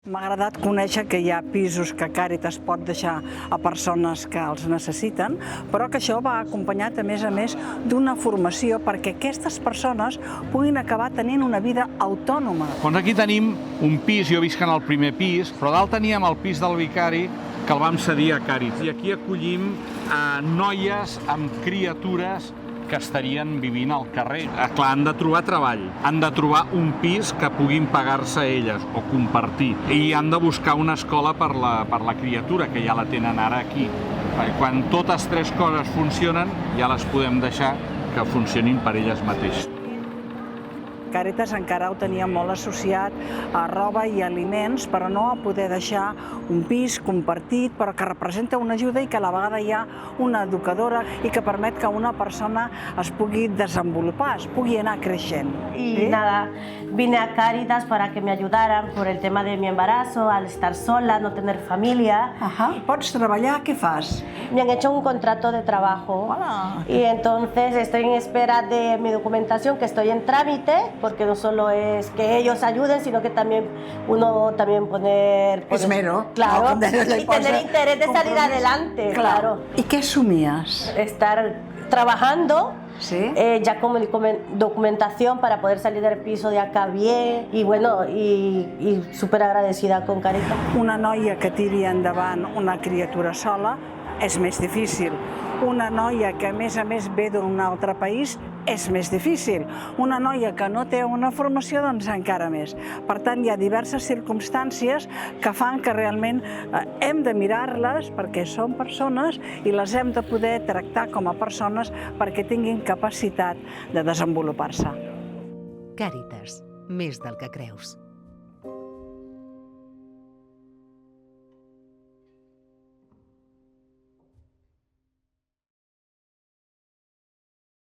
M'ha agradat conèixer que hi ha pisos que Càritas pot deixar a persones que els necessiten, però que això va acompanyat, a més, d'una formació perquè aquestes persones puguin acabar tenint una vida autònoma. Doncs aquí tenim un pis, jo visc en el primer pis, però dalt teníem el pis del vicari que el vam cedir a Càritas. I aquí acollim noies amb criatures que estarien vivint al carrer. Clar, han de trobar treball, han de trobar un pis que puguin pagar-se elles o compartir. I han de buscar una escola per la criatura, que ja la tenen ara aquí. Perquè quan totes tres coses funcionen, ja les podem deixar que funcionin per elles mateixes. Càritas encara ho tenia molt associat a roba i aliments, però no a poder deixar un pis compartit, però que representa una ajuda i que a la vegada hi ha una educadora i que permet que una persona es pugui desenvolupar, es pugui anar creixent. Y nada, vine a Càritas para que me ayudaran por el tema de mi embarazo, al estar sola, no tener familia. Pots treballar? Què fas? Me han hecho un contrato de trabajo. Hola. Y entonces estoy en espera de mi documentación, que estoy en trámite, porque no solo es que ellos ayuden, sino que también uno también poner... Esmero. Claro, No, y tener interés de salir adelante, claro. I què somies? Estar trabajando, Sí. ya con mi documentación para poder salir del piso de acá bien y bueno, y súper agradecida con Càritas. Una noia que tiri endavant una criatura sola és més difícil. Una noia que a més ve d'un altre país és més difícil. Una noia que no té una formació, doncs encara més. Per tant, hi ha diverses circumstàncies que fan que realment hem de mirar-les perquè són persones i les hem de poder tractar com a persones perquè tinguin capacitat de desenvolupar-se. Càritas, més del que creus.